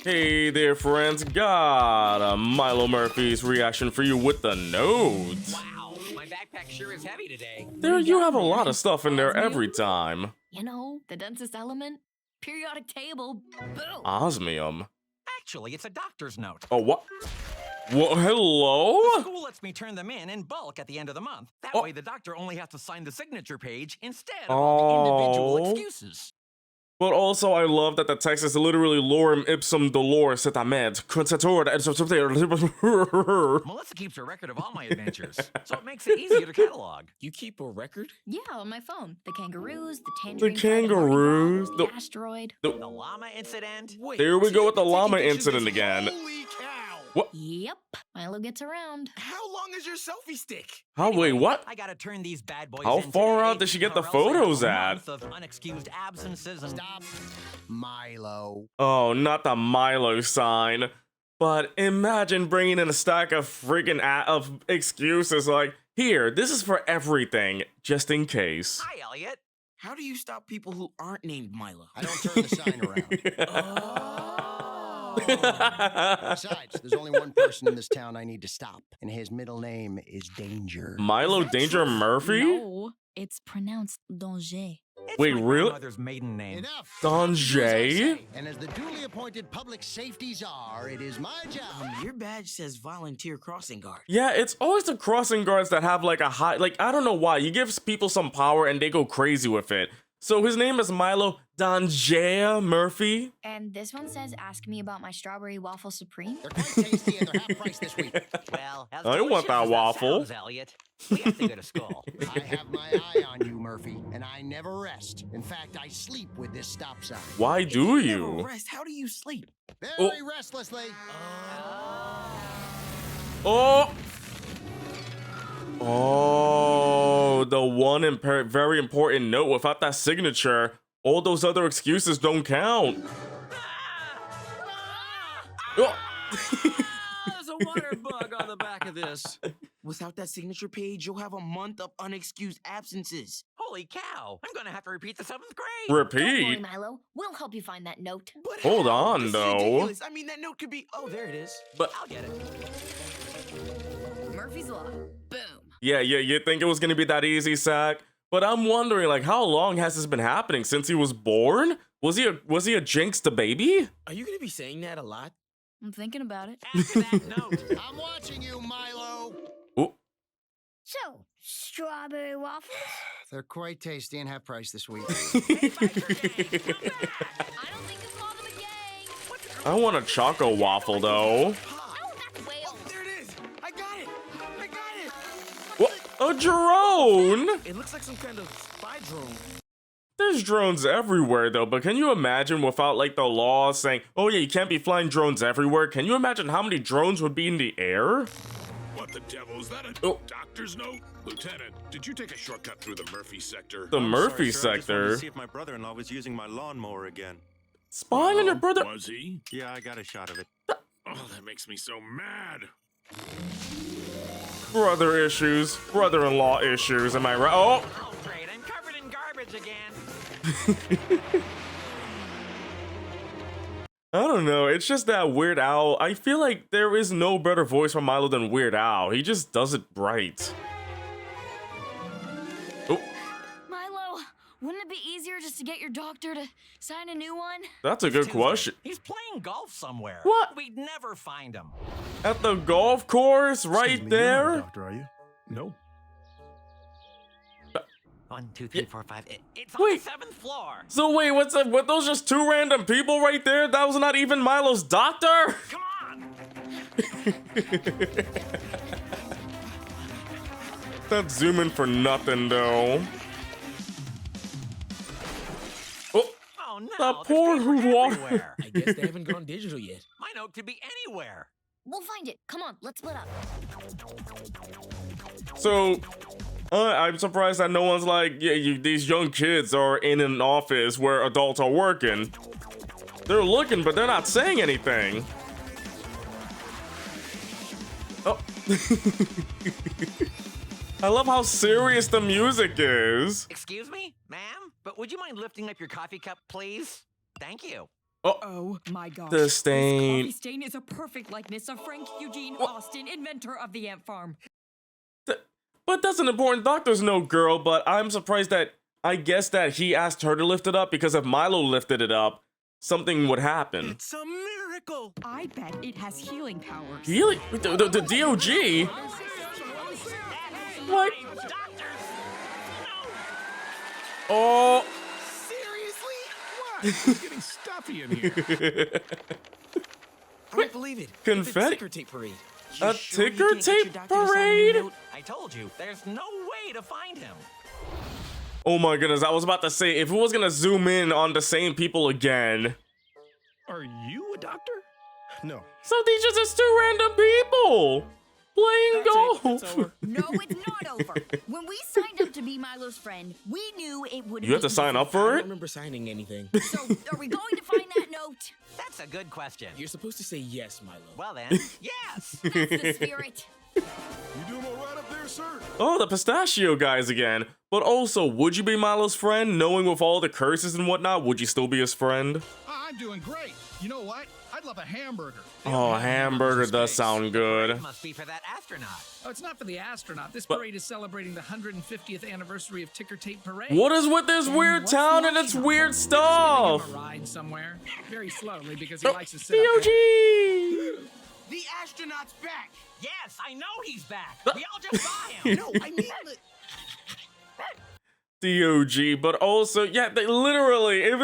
Hey there, friends. Got a Milo Murphy's reaction for you with the notes. Wow, my backpack sure is heavy today. There, you have a lot of stuff in there every time. You know, the densest element, periodic table, boom. Osmium. Actually, it's a doctor's note. Oh, what? What? Hello? School lets me turn them in bulk at the end of the month. That way the doctor only has to sign the signature page instead of all the individual excuses. But also, I love that the text is literally lorem ipsum dolores et amet. Melissa keeps a record of all my adventures, so it makes it easier to catalog. You keep a record? Yeah, on my phone. The kangaroos, the tangerine. The kangaroos, the asteroid. The llama incident. Wait, There we go with the llama taking pictures of incident this? again. Holy cow! What? Yep, Milo gets around. How long is your selfie stick? How? Wait, what? I gotta turn these bad boys How in far today, out does she get the or else I have photos a at? month of unexcused absences and Stop, Milo. Oh, not the Milo sign. But imagine bringing in a stack of freaking of excuses like, here, this is for everything, just in case. Hi, Elliot. How do you stop people who aren't named Milo? I don't turn the sign around. Besides, there's only one person in this town I need to stop, and his middle name is Danger. Milo Danger Murphy? No, it's pronounced danger. It's Wait, my really? grandmother's maiden name. Enough. Danger? And as the duly appointed public safety czar, it is my job. Your badge says volunteer crossing guard. Yeah, it's always the crossing guards that have like a high, like, I don't know why. You give people some power and they go crazy with it. So his name is Milo Danger Murphy. And this one says, ask me about my strawberry waffle supreme. They're quite tasty and they're half price this week. Well, as I want delicious that as waffle. sounds, Elliot. We have to go to school. I have my eye on you, Murphy, and I never rest. In fact, I sleep with this stop sign. Why do If never you? rest, how do you sleep? Very restlessly. Oh! Oh, the one very important note. Without that signature, all those other excuses don't count. Oh. There's a water bug on the back of this. Without that signature page, you'll have a month of unexcused absences. Holy cow! I'm gonna have to repeat the 7th grade. Don't worry, Repeat. Milo. We'll help you find that note. But Hold how? on, This is though. ridiculous. I mean, that note could be. Oh, there it is. But I'll get it. Murphy's Law. Boom. yeah, you think it was gonna be that easy, Zach? But I'm wondering, like, how long has this been happening since he was born? Was he a Jinx the baby? Are you gonna be saying that a lot? I'm thinking about it. After that note. I'm watching you, Milo. Oh, So, strawberry waffles? They're quite tasty and half price this week. Hey, Biker Gang, come back. I don't think it's called a gang. I want a choco waffle though. Oh, that's whale. Oh, there it is. I got it. I got it. What? A drone? It looks like some kind of spy drone. There's drones everywhere though, but can you imagine without like the law saying, oh yeah, you can't be flying drones everywhere? Can you imagine how many drones would be in the air? What the devil is that? A Oh. doctor's note? Lieutenant, did you take a shortcut through the Murphy sector? The I'm Murphy sorry, sir. I just wanted sector? to see if my brother-in-law was using my lawnmower again. Spying on your brother? Was he? Yeah, I got a shot of it. Oh, that makes me so mad. Brother issues. Brother-in-law issues, am I right? Oh! Oh, great. I'm covered in garbage again. I don't know, it's just that Weird Al. I feel like there is no better voice for Milo than Weird Al. He just does it right. Oh, Milo, wouldn't it be easier just to get your doctor to sign a new one? that's a good Tuesday. question. He's playing golf somewhere. What? We'd never find him. At the golf course, right there? Doctor, are you? No. 1, 2, 3, 4, 5. It's on Wait. the 7th floor. So wait, what's up? Were those just two random people right there? That was not even Milo's doctor? Come on. That's zooming for nothing though. Oh, Oh no. that there's poor paper water. everywhere. I guess they haven't gone digital yet. My note could be anywhere. We'll find it. Come on, let's split up. So, I'm surprised that no one's like, yeah, these young kids are in an office where adults are working. They're looking, but they're not saying anything. Oh. I love how serious the music is. Excuse me, ma'am? But would you mind lifting up your coffee cup, please? Thank you. Oh my gosh. The stain. This coffee stain is a perfect likeness of Frank Eugene Austin, inventor of the ant farm. But that's an important doctor's note, girl. But I'm surprised that I guess that he asked her to lift it up, because if Milo lifted it up, something would happen. It's a miracle. I bet it has healing powers. Healing? The DOG? What? Oh. It's getting stuffy in here. I don't believe it. Confetti? It's a ticker tape parade. A ticker tape parade? I told you, there's no way to find him. Oh my goodness, I was about to say, if it was gonna zoom in on the same people again. Are you a doctor? No. So these are just two random people playing golf. No, it's not over. When we signed up to be Milo's friend, we knew it would. You have to sign up I for don't it? remember signing anything. So, are we going to find that note? That's a good question. You're supposed to say yes, Milo. Well then, yes. That's the spirit. You doing all right up there, sir? Oh, the pistachio guys again. But also, would you be Milo's friend? Knowing with all the curses and whatnot, would you still be his friend? I'm doing great. You know what? I'd love a hamburger. Oh, hamburger does sound good. It must be for that astronaut. Oh, it's not for the astronaut. This parade is celebrating the 150th anniversary of Ticker Tape Parade. What is with this weird what's town the and its astronaut? weird Give stuff? him a ride somewhere, very slowly, because he Oh, likes to sit up there. DOG! The astronaut's back. Yes, I know he's back. We all just saw him. No, I mean DOG, but also, yeah, they literally, if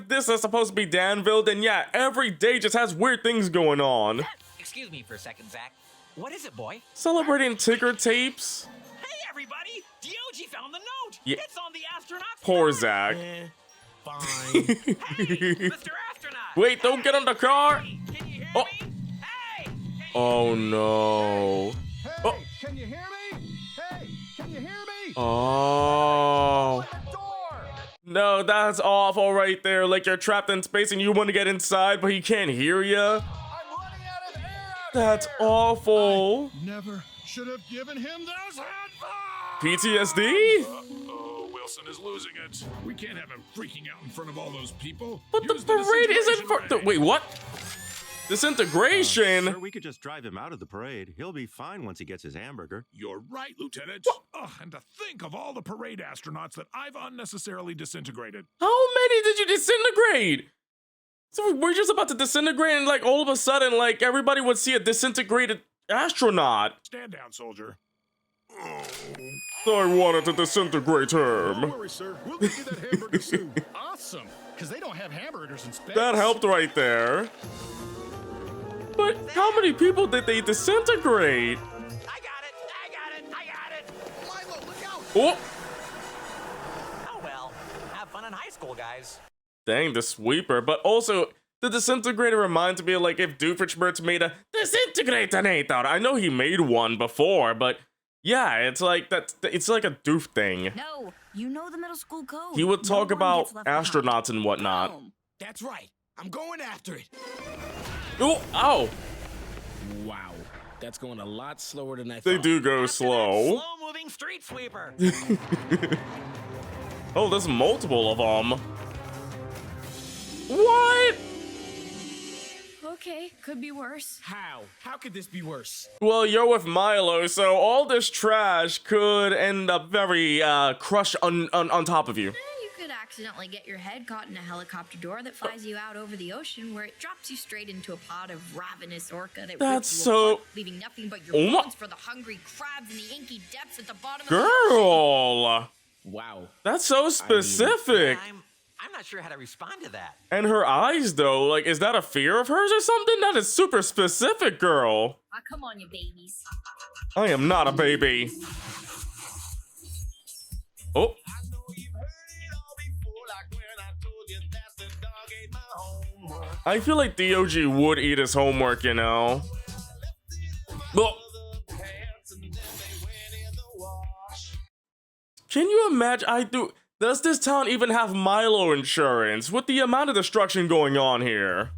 this is supposed to be Danville, then yeah, every day just has weird things going on. Excuse me for a second, Zach. What is it, boy? Celebrating ticker tapes? Hey, everybody! DOG found the note. Yeah. It's on the astronaut's Poor back. Zach. fine. Hey, Mr. Astronaut. Wait, don't get on the car! Hey, can you hear Oh. me? Hey! Oh no. Hey, Oh. can you hear me? Hey, can you hear me? Oh. The door! No, that's awful right there. Like you're trapped in space and you want to get inside, but he can't hear you. I'm running out of air out That's here. awful. Never should have given him those headphones! PTSD? Oh, Wilson is losing it. We can't have him freaking out in front of all those people. But the Use parade isn't for. disintegration ray. Wait, what? Disintegration? Sir, we could just drive him out of the parade. He'll be fine once he gets his hamburger. You're right, Lieutenant. Oh, and to think of all the parade astronauts that I've unnecessarily disintegrated. How many did you disintegrate? So we're just about to disintegrate, and like all of a sudden, like everybody would see a disintegrated astronaut. Stand down, soldier. I wanted to disintegrate Don't him. worry, sir. We'll get you that hamburger soon. Awesome, because they don't have hamburgers in space. That helped right there. But how many people did they disintegrate? I got it! I got it! I got it! Milo, look out! Oh, Oh well. Have fun in high school, guys. dang, the sweeper. But also, the disintegrator reminds me of like if Doofenshmirtz made a disintegrator. I know he made one before, but yeah, it's like it's like a doof thing. No, you know the middle school code. He would No talk one about gets left behind. astronauts and whatnot. Boom. That's right. I'm going after it. Oh, ow. Wow. That's going a lot slower than I They thought. do go After that slow. slow-moving street sweeper. Oh, there's multiple of them. What? Okay, could be worse. How? How could this be worse? Well, you're with Milo, so all this trash could end up very crushed on top of you. You could accidentally get your head caught in a helicopter door that flies you out over the ocean, where it drops you straight into a pod of ravenous orca that That's rips you so- apart, leaving nothing but your Oh my- bones for the hungry crabs in the inky depths at the bottom of Girl, Wow. that's so specific. I'm not sure how to respond to that. And her eyes, though, like, is that a fear of hers or something? That is super specific, girl. the ocean. Ah, come on, you babies. I am not a baby. Oh. I feel like DOG would eat his homework, you know. Oh. Can you imagine? Does this town even have Milo insurance with the amount of destruction going on here?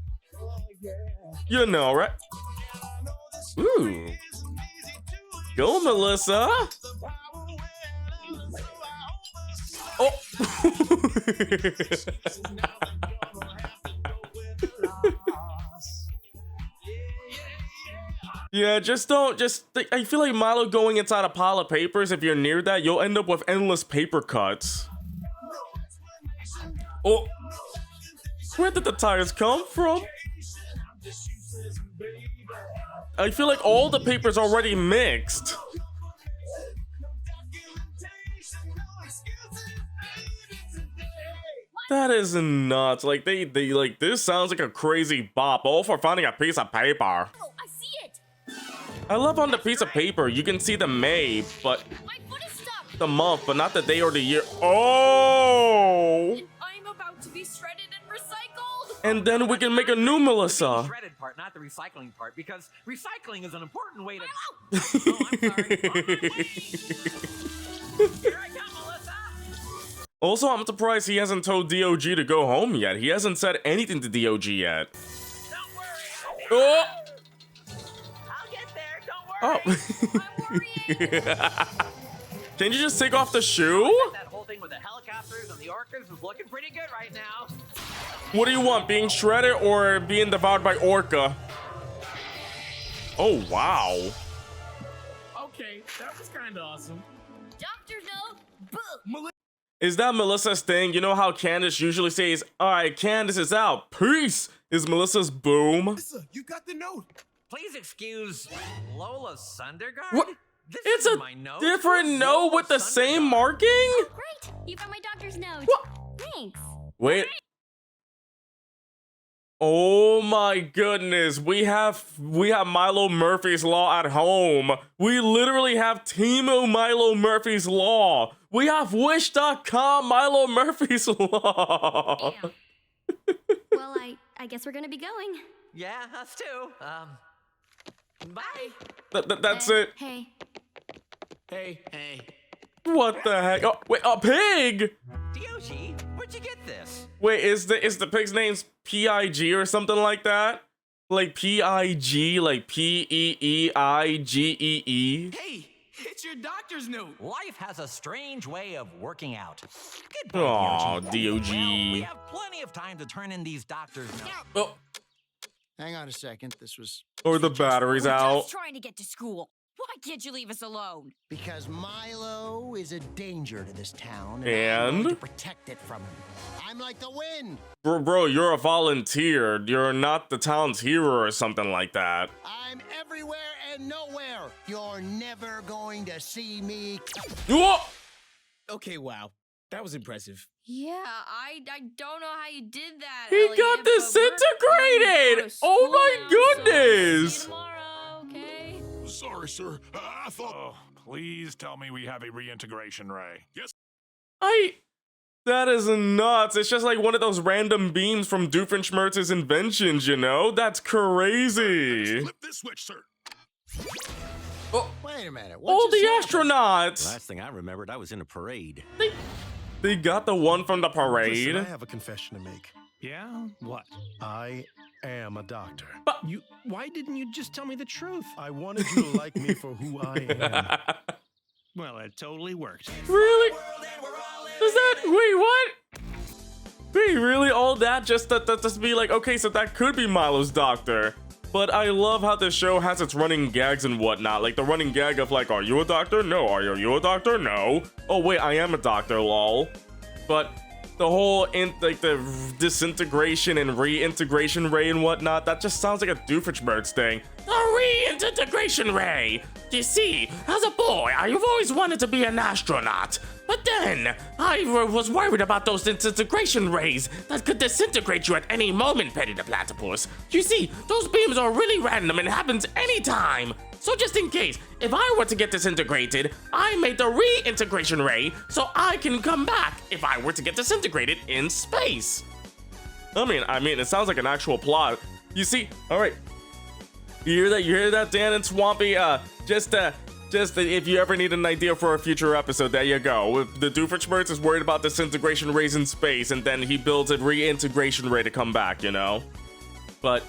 You know, right? Ooh. Go, Melissa. Oh. Yeah, just don't. I feel like Milo going inside a pile of papers. If you're near that, you'll end up with endless paper cuts. Oh, where did the tires come from? I feel like all the paper's already mixed. That is nuts. Like they like this sounds like a crazy bop. All for finding a piece of paper. Oh, I see it. I love on the piece of paper you can see the May, but My foot is stuck. the month, but not the day or the year. Oh! I'm about to be shredded and recycled. And then we can make a new Melissa. The shredded part, not the recycling part, because recycling is an important way to. Oh, I'm sorry. Here I come, Melissa. Also, I'm surprised he hasn't told DOG to go home yet. He hasn't said anything to DOG yet. Don't worry. Oh! I'll get there. Don't worry. Oh. I'm worrying. Can you just take off the shoe? That whole thing with the helicopters and the orcas is looking pretty good right now. What do you want, being shredded or being devoured by Orca? Oh, wow. Okay, that was kind of awesome. Doctor's note. Boo. Is that Melissa's thing? You know how Candace usually says, all right, Candace is out. Peace is Melissa's boom. Melissa, you got the note. Please excuse Lola Sundergaard. What? This It's is a my note. different Who's note Lola with the same Sundergaard? marking? Great. You found my doctor's note. What? Thanks. Wait. Oh my goodness. We have Milo Murphy's Law at home. We literally have Timo Milo Murphy's Law. We have Wish.com Milo Murphy's Law. Damn. Well, I guess we're gonna be going. Yeah, us too. Bye. That's it. Hey. Hey. What the heck? Oh, wait, a pig? DOG, where'd you get this? Wait, is the pig's name's PIG or something like that? Like PIG, like PEEIGEE? Hey, it's your doctor's note. Life has a strange way of working out. Goodbye, Aw, DOG. DOG. Well, we have plenty of time to turn in these doctors' notes. Oh, Hang on a second. This was or the battery's We're out. just trying to get to school. Why can't you leave us alone? because Milo is a danger to this town, and I'm going to And? protect it from him. I'm like the wind. Bro, you're a volunteer. You're not the town's hero or something like that. I'm everywhere and nowhere. You're never going to see me. Whoa! Okay, wow. That was impressive. Yeah, I don't know how you did that. He Elliot, got but we're disintegrated! going to Oh school my now, so goodness! see you tomorrow, okay? Sorry, sir. I thought. Oh, please tell me we have a reintegration ray. Yes. That is nuts. It's just like one of those random beams from Doofenshmirtz's inventions, you know? That's crazy. Flip this switch, sir. Wait a minute. All the just happened? astronauts! Last thing I remembered, I was in a parade. They got the one from the parade. Listen, I have a confession to make. Yeah? What? I am a doctor. Why didn't you just tell me the truth? I wanted you to like me for who I am. Well, it totally worked. Really? Is that, wait, what? Wait, really? All that just to be like, okay, so that could be Milo's doctor. But I love how the show has its running gags and whatnot. Like the running gag of like, are you a doctor? No. Are you a doctor? No. Oh wait, I am a doctor, lol. But the whole like the disintegration and reintegration ray and whatnot, that just sounds like a Doofenshmirtz thing. The reintegration ray! You see, as a boy, I've always wanted to be an astronaut. But then, I was worried about those disintegration rays that could disintegrate you at any moment, Petty the Platypus. You see, those beams are really random and happens anytime. So just in case, if I were to get disintegrated, I made the reintegration ray so I can come back if I were to get disintegrated in space. I mean, it sounds like an actual plot. You see, all right. You hear that, Dan and Swampy? Just if you ever need an idea for a future episode, there you go. The Doofenshmirtz is worried about disintegration rays in space, and then he builds a reintegration ray to come back, you know? But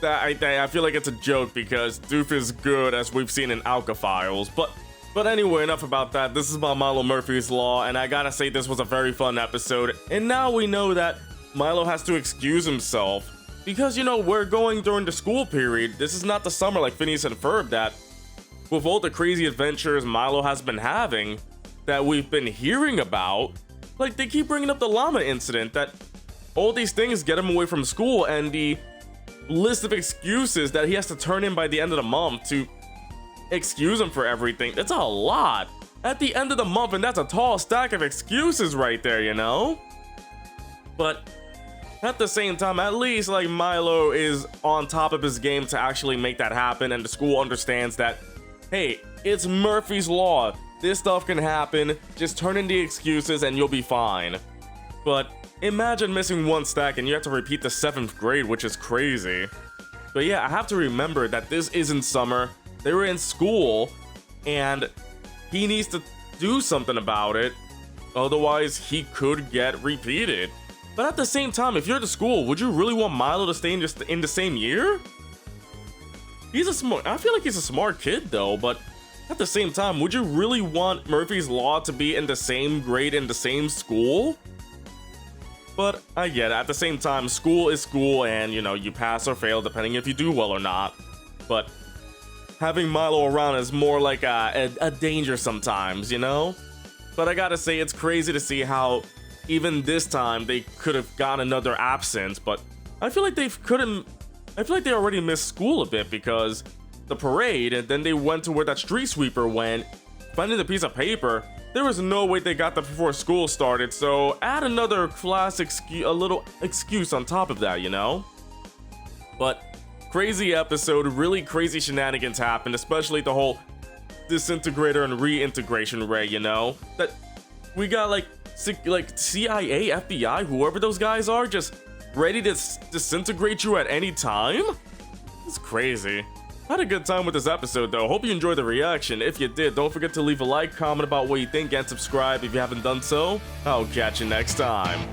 I feel like it's a joke because Doof is good, as we've seen in Alka Files. But anyway, enough about that. This is about Milo Murphy's Law, and I gotta say this was a very fun episode. And now we know that Milo has to excuse himself Because, you know, we're going during the school period. This is not the summer like Phineas and Ferb that, with all the crazy adventures Milo has been having, that we've been hearing about. Like, they keep bringing up the llama incident, that all these things get him away from school, and the list of excuses that he has to turn in by the end of the month to excuse him for everything. That's a lot at the end of the month, and that's a tall stack of excuses right there, you know? But at the same time, at least like Milo is on top of his game to actually make that happen, and the school understands that, hey, it's Murphy's Law. This stuff can happen. Just turn in the excuses and you'll be fine. But imagine missing one stack and you have to repeat the 7th grade, which is crazy. But yeah, I have to remember that this isn't summer. They were in school, and he needs to do something about it. Otherwise, he could get repeated. But at the same time, if you're at the school, would you really want Milo to stay in the same year? I feel like he's a smart kid though, but at the same time, would you really want Murphy's Law to be in the same grade in the same school? But I get it. At the same time, school is school, and you know, you pass or fail depending if you do well or not. But having Milo around is more like a danger sometimes, you know? But I gotta say, it's crazy to see how even this time they could have gotten another absence, but I feel like they already missed school a bit, because the parade, and then they went to where that street sweeper went, finding the piece of paper. There was no way they got that before school started, so add another class a little excuse on top of that, you know? But crazy episode, really crazy shenanigans happened, especially the whole disintegrator and reintegration ray, you know? That we got like CIA, FBI, whoever those guys are, just ready to disintegrate you at any time? It's crazy. I had a good time with this episode though. Hope you enjoyed the reaction. If you did, don't forget to leave a like, comment about what you think, and subscribe if you haven't done so. I'll catch you next time.